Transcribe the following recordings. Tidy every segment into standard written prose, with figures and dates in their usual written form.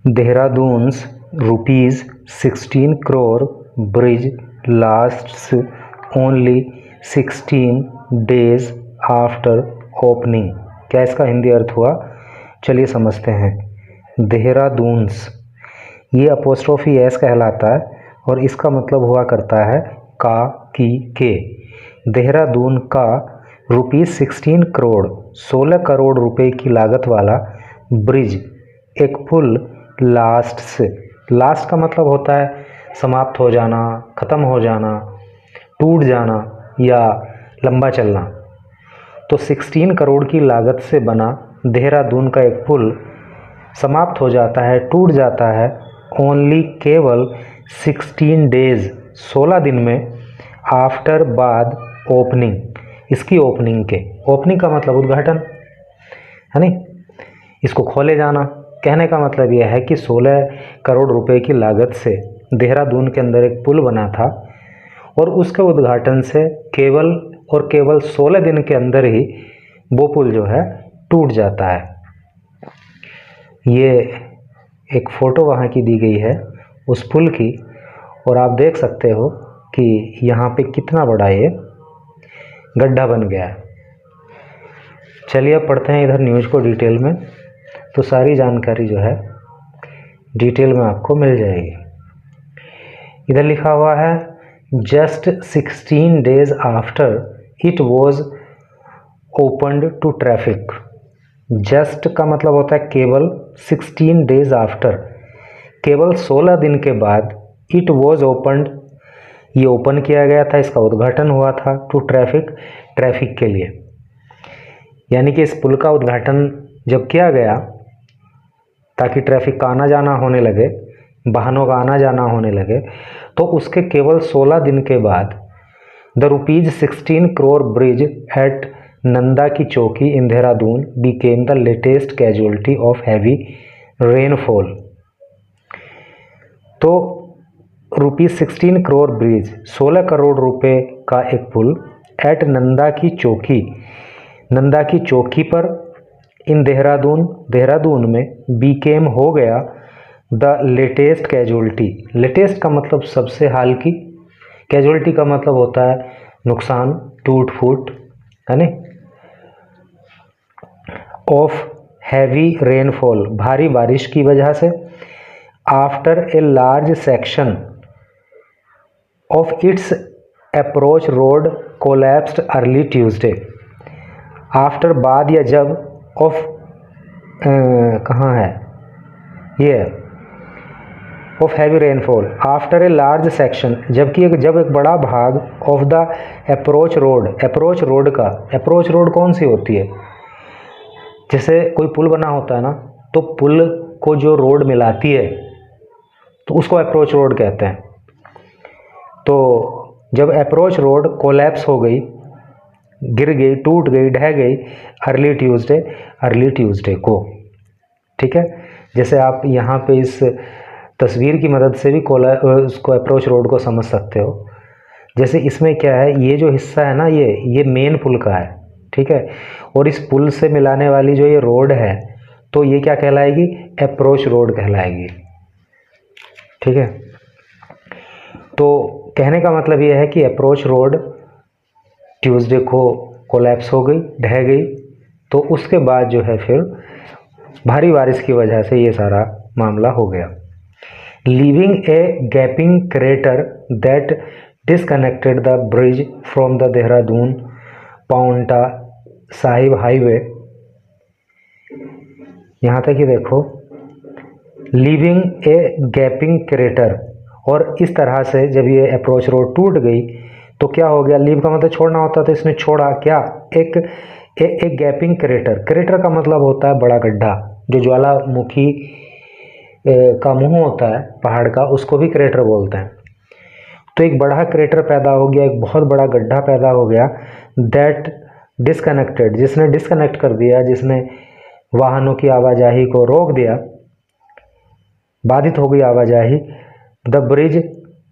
देहरादून्स ₹16 crore bridge lasts only 16 days after opening। क्या इसका हिंदी अर्थ हुआ? चलिए समझते हैं। देहरादून्स, ये अपोस्ट्रोफी एस कहलाता है और इसका मतलब हुआ करता है का, की, के। देहरादून का ₹16 करोड़ 16 करोड़ रुपए की लागत वाला ब्रिज, एक पुल, लास्ट का मतलब होता है समाप्त हो जाना, ख़त्म हो जाना, टूट जाना या लंबा चलना। तो 16 करोड़ की लागत से बना देहरादून का एक पुल समाप्त हो जाता है, टूट जाता है ओनली, केवल 16 डेज 16 दिन में, आफ्टर बाद ओपनिंग, इसकी ओपनिंग के। ओपनिंग का मतलब उद्घाटन है नहीं, इसको खोले जाना। कहने का मतलब यह है कि 16 करोड़ रुपए की लागत से देहरादून के अंदर एक पुल बना था और उसके उद्घाटन से केवल और केवल 16 दिन के अंदर ही वो पुल जो है टूट जाता है। ये एक फ़ोटो वहाँ की दी गई है उस पुल की, और आप देख सकते हो कि यहाँ पे कितना बड़ा ये गड्ढा बन गया है। चलिए अब पढ़ते हैं इधर न्यूज़ को डिटेल में, तो सारी जानकारी जो है डिटेल में आपको मिल जाएगी। इधर लिखा हुआ है just 16 days after it was opened to traffic. Just का मतलब होता है केवल, 16 डेज आफ्टर, केवल 16 दिन के बाद, इट वॉज ओपन्ड, ये ओपन किया गया था, इसका उद्घाटन हुआ था, टू ट्रैफिक, ट्रैफिक के लिए। यानी कि इस पुल का उद्घाटन जब किया गया ताकि ट्रैफिक का आना जाना होने लगे, वाहनों का आना जाना होने लगे, तो उसके केवल 16 दिन के बाद the ₹16 crore bridge at Nanda की Chowki in Dehradun became the latest casualty of heavy rainfall. तो ₹16 करोड़ ब्रिज, 16 करोड़ रुपए का एक पुल, एट नंदा की चौकी, नंदा की चौकी पर, इन देहरादून, देहरादून में, बीकेम हो गया, द लेटेस्ट कैजुअलिटी। लेटेस्ट का मतलब सबसे हाल की, कैजुअलिटी का मतलब होता है नुकसान, टूट फूट, है ना, ऑफ हैवी रेनफॉल, भारी बारिश की वजह से, after a large section of its approach road collapsed early Tuesday. After, बाद या जब, ऑफ कहाँ है ये, of heavy rainfall, after a large section, जबकि जब एक बड़ा भाग, of the approach road, approach road का, अप्रोच रोड कौन सी होती है? जैसे कोई पुल बना होता है ना, तो पुल को जो रोड मिलाती है तो उसको अप्रोच रोड कहते हैं। तो जब अप्रोच रोड कोलैप्स हो गई, गिर गई, टूट गई, ढह गई, अर्ली ट्यूसडे को, ठीक है। जैसे आप यहाँ पे इस तस्वीर की मदद से भी उसको अप्रोच रोड को समझ सकते हो। जैसे इसमें क्या है, ये जो हिस्सा है ना, ये मेन पुल का है, ठीक है, और इस पुल से मिलाने वाली जो ये रोड है, तो ये क्या कहलाएगी? अप्रोच रोड कहलाएगी, ठीक है। तो कहने का मतलब ये है कि अप्रोच रोड ट्यूसडे को कोलैप्स हो गई, ढह गई, तो उसके बाद जो है फिर भारी बारिश की वजह से ये सारा मामला हो गया। Leaving A gapping crater that disconnected the bridge from the Dehradun Paonta Sahib highway. यहाँ तक ही देखो, लीविंग ए गैपिंग क्रेटर, और इस तरह से जब ये अप्रोच रोड टूट गई तो क्या हो गया? लीव का मतलब छोड़ना होता है, तो इसने छोड़ा क्या? एक गैपिंग क्रेटर। क्रेटर का मतलब होता है बड़ा गड्ढा, जो ज्वालामुखी का मुंह होता है पहाड़ का, उसको भी क्रेटर बोलते हैं। तो एक बड़ा क्रेटर पैदा हो गया, एक बहुत बड़ा गड्ढा पैदा हो गया, दैट डिसकनेक्टेड, जिसने डिसकनेक्ट कर दिया, जिसने वाहनों की आवाजाही को रोक दिया, बाधित हो गई आवाजाही, the bridge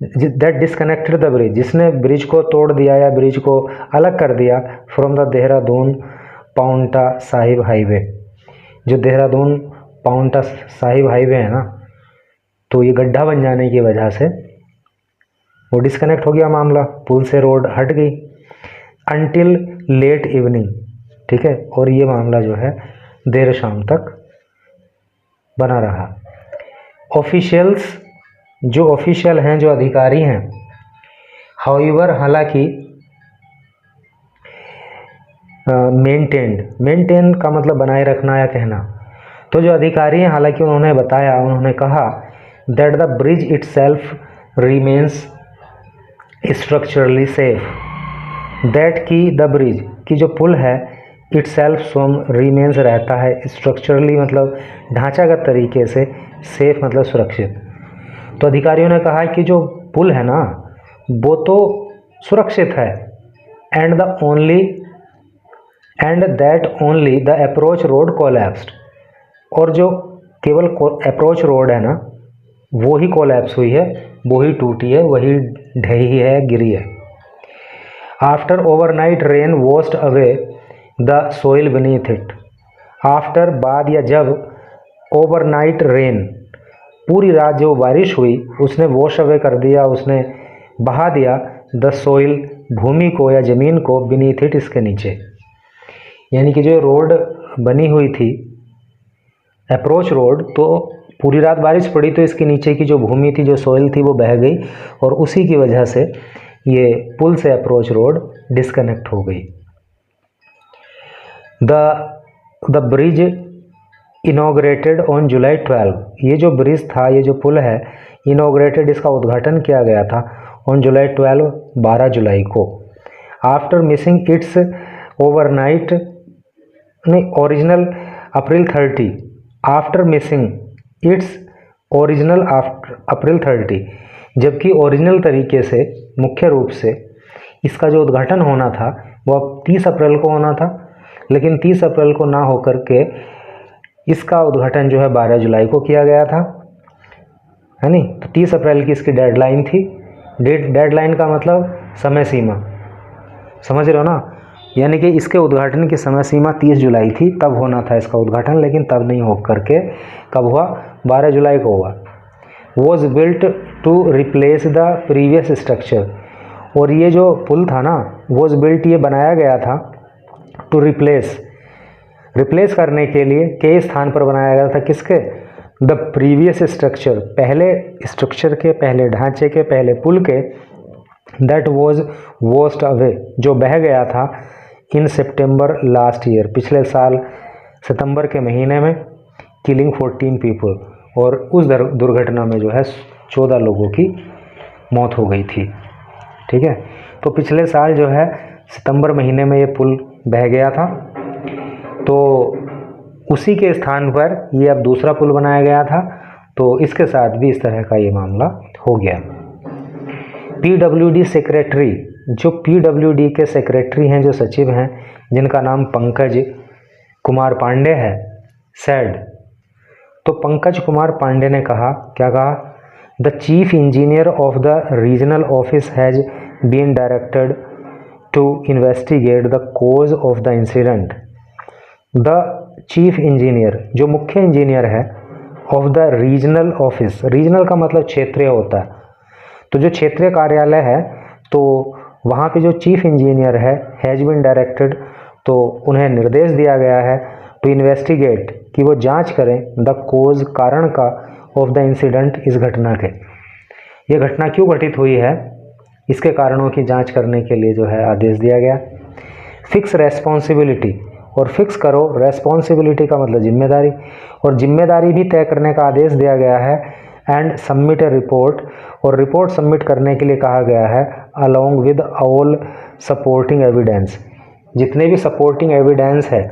that disconnected the bridge, जिसने ब्रिज को तोड़ दिया या ब्रिज को अलग कर दिया, from the Dehradun Paonta Sahib highway. जो देहरादून पाउंटा साहिब हाईवे है ना, तो ये गड्ढा बन जाने की वजह से वो डिस्कनेक्ट हो गया मामला, पुल से रोड हट गई अनटिल लेट इवनिंग, ठीक है। और ये मामला जो है देर शाम तक बना रहा। ऑफिशियल्स, जो ऑफिशियल हैं, जो अधिकारी हैं, हाउएवर हालांकि मेंटेन का मतलब बनाए रखना या कहना, तो जो अधिकारी हैं हालांकि उन्होंने बताया, उन्होंने कहा that the bridge itself remains structurally safe, that की द ब्रिज की जो पुल है इटसेल्फ स्वयं रिमेन्स रहता है स्ट्रक्चरली मतलब ढांचागत तरीके से, सेफ मतलब सुरक्षित। तो अधिकारियों ने कहा कि जो पुल है ना वो तो सुरक्षित है and that only the approach road collapsed, और जो केवल अप्रोच रोड है ना वो ही कोलैप्स हुई है, वो ही टूटी है, वही ढही है, गिरी है। After overnight rain washed away the soil beneath it, after बाद या जब ओवरनाइट रेन पूरी रात जो बारिश हुई उसने वॉश अवे कर दिया, उसने बहा दिया द सोइल भूमि को या ज़मीन को, बीनीथ इट इसके नीचे। यानी कि जो रोड बनी हुई थी अप्रोच रोड, तो पूरी रात बारिश पड़ी तो इसके नीचे की जो भूमि थी, जो सोइल थी, वो बह गई और उसी की वजह से ये पुल से अप्रोच रोड डिस्कनेक्ट हो गई। The bridge inaugurated on July 12, ये जो ब्रिज था, ये जो पुल है, इनॉग्रेटेड इसका उद्घाटन किया गया था ऑन जुलाई 12, 12 जुलाई को। After missing its overnight original April 30, after missing its original April 30, जबकि ओरिजिनल तरीके से मुख्य रूप से इसका जो उद्घाटन होना था वो अब 30 अप्रैल को होना था, लेकिन 30 अप्रैल को ना होकर के इसका उद्घाटन जो है 12 जुलाई को किया गया था, है नहीं। तो 30 अप्रैल की इसकी डेडलाइन थी। डेडलाइन का मतलब समय सीमा, समझ रहे हो ना। यानी कि इसके उद्घाटन की समय सीमा 30 जुलाई थी, तब होना था इसका उद्घाटन, लेकिन तब नहीं हो करके कब हुआ, 12 जुलाई को हुआ। Was built to replace the previous structure, और ये जो पुल था ना वॉज बिल्ट, ये बनाया गया था टू रिप्लेस करने के लिए, के स्थान पर बनाया गया था, किसके, द प्रीवियस स्ट्रक्चर, पहले स्ट्रक्चर के, पहले ढांचे के, पहले पुल के, दैट वॉज वॉश्ड अवे, जो बह गया था इन सितंबर लास्ट ईयर, पिछले साल सितंबर के महीने में, किलिंग 14 पीपल, और उस दुर्घटना में जो है 14 लोगों की मौत हो गई थी, ठीक है। तो पिछले साल जो है सितंबर महीने में ये पुल बह गया था, तो उसी के स्थान पर ये अब दूसरा पुल बनाया गया था, तो इसके साथ भी इस तरह का ये मामला हो गया। PWD सेक्रेटरी, जो PWD के सेक्रेटरी हैं, जो सचिव हैं, जिनका नाम पंकज कुमार पांडे है, सेड, तो पंकज कुमार पांडे ने कहा, क्या कहा, the chief engineer of the regional office has been directed to investigate the cause of the incident. The chief engineer, जो मुख्य इंजीनियर है, of the regional office, regional का मतलब क्षेत्रीय होता है, तो जो क्षेत्रीय कार्यालय है तो वहाँ पे जो चीफ इंजीनियर है, हैज़ बीन डायरेक्टेड, तो उन्हें निर्देश दिया गया है टू इन्वेस्टिगेट, कि वो जांच करें, द कोज, कारण का, ऑफ द इंसिडेंट, इस घटना के, ये घटना क्यों घटित हुई है, इसके कारणों की जांच करने के लिए जो है आदेश दिया गया। फिक्स रेस्पॉन्सिबिलिटी, और फिक्स करो, रेस्पॉन्सिबिलिटी का मतलब जिम्मेदारी, और जिम्मेदारी भी तय करने का आदेश दिया गया है। एंड सबमिट ए रिपोर्ट, और रिपोर्ट सबमिट करने के लिए कहा गया है, along with all supporting evidence, जितने भी सपोर्टिंग एविडेंस है,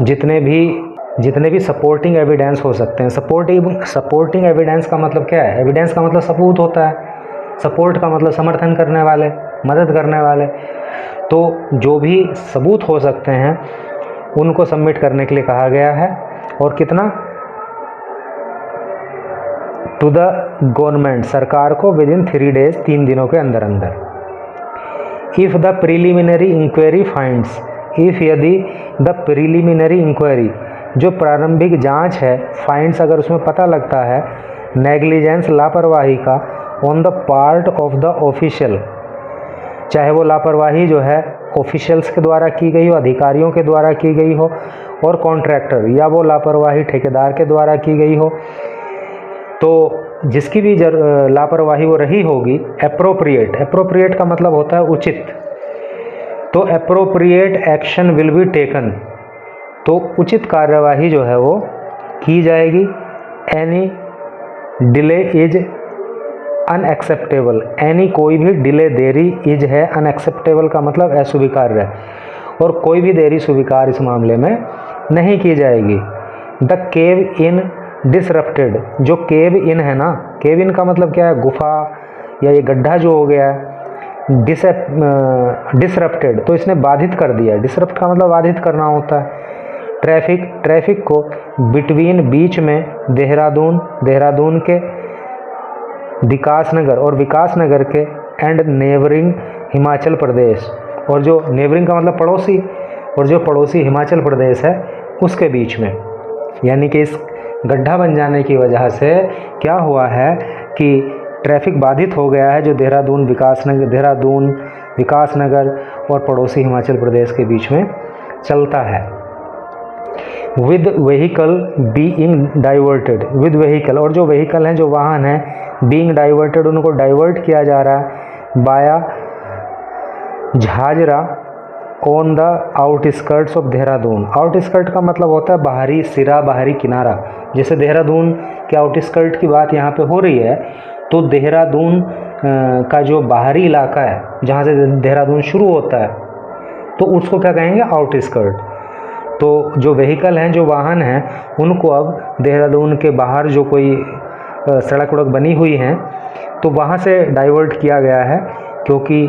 जितने भी सपोर्टिंग एविडेंस हो सकते हैं। सपोर्टिंग एविडेंस का मतलब क्या है, एविडेंस का मतलब सबूत होता है, सपोर्ट का मतलब समर्थन करने वाले, मदद करने वाले, तो जो भी सबूत हो सकते हैं उनको सबमिट करने के लिए कहा गया है। और कितना, टू द गवर्नमेंट, सरकार को, विद इन 3 डेज, 3 दिनों के अंदर अंदर। If the preliminary inquiry finds, if यदि द प्रिलिमिनरी इंक्वायरी, जो प्रारंभिक जांच है, फाइंड्स, अगर उसमें पता लगता है, नेग्लिजेंस लापरवाही का on the part of the official, चाहे वो लापरवाही जो है ऑफिशियल्स के द्वारा की गई हो, अधिकारियों के द्वारा की गई हो, और कॉन्ट्रैक्टर या वो लापरवाही ठेकेदार के द्वारा की गई हो, तो जिसकी भी लापरवाही वो रही होगी, एप्रोप्रिएट का मतलब होता है उचित, तो appropriate action will be taken, तो उचित कार्यवाही जो है वो की जाएगी। Any delay is unacceptable, any कोई भी डिले देरी इज है, अनएक्सेप्टेबल का मतलब अस्वीकार्य है, और कोई भी देरी स्वीकार इस मामले में नहीं की जाएगी। द केव इन डिसरप्टेड, जो केव इन है ना, केव इन का मतलब क्या है, गुफा या ये गड्ढा जो हो गया है, डिसरप्टेड तो इसने बाधित कर दिया, डिसरप्ट का मतलब बाधित करना होता है। ट्रैफिक को बिटवीन बीच में देहरादून के विकासनगर और विकासनगर के एंड नेबरिंग हिमाचल प्रदेश, और जो नेबरिंग का मतलब पड़ोसी, और जो पड़ोसी हिमाचल प्रदेश है उसके बीच में, यानी कि इस गड्ढा बन जाने की वजह से क्या हुआ है कि ट्रैफिक बाधित हो गया है, जो देहरादून विकासनगर और पड़ोसी हिमाचल प्रदेश के बीच में चलता है। With vehicle being diverted, with vehicle, और जो व्हीकल हैं, जो वाहन हैं, बीइंग डाइवर्टेड, उनको डाइवर्ट किया जा रहा है via Jhajra on the outskirts of Dehradun. Outskirt का मतलब होता है बाहरी सिरा, बाहरी किनारा। जैसे देहरादून के आउटस्कर्ट की बात यहाँ पे हो रही है, तो देहरादून का जो बाहरी इलाका है, जहाँ से देहरादून शुरू होता है, तो उसको क्या कहेंगे, आउटस्कर्ट। तो जो व्हीकल हैं, जो वाहन हैं, उनको अब देहरादून के बाहर जो कोई सड़क वड़क बनी हुई हैं, तो वहाँ से डाइवर्ट किया गया है, क्योंकि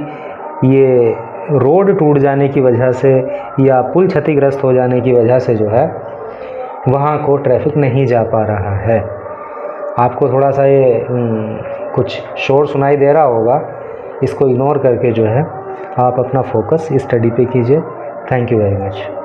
ये रोड टूट जाने की वजह से या पुल क्षतिग्रस्त हो जाने की वजह से जो है वहाँ को ट्रैफिक नहीं जा पा रहा है। आपको थोड़ा सा ये कुछ शोर सुनाई दे रहा होगा, इसको इग्नोर करके जो है आप अपना फोकस स्टडी पे कीजिए। Thank you very much.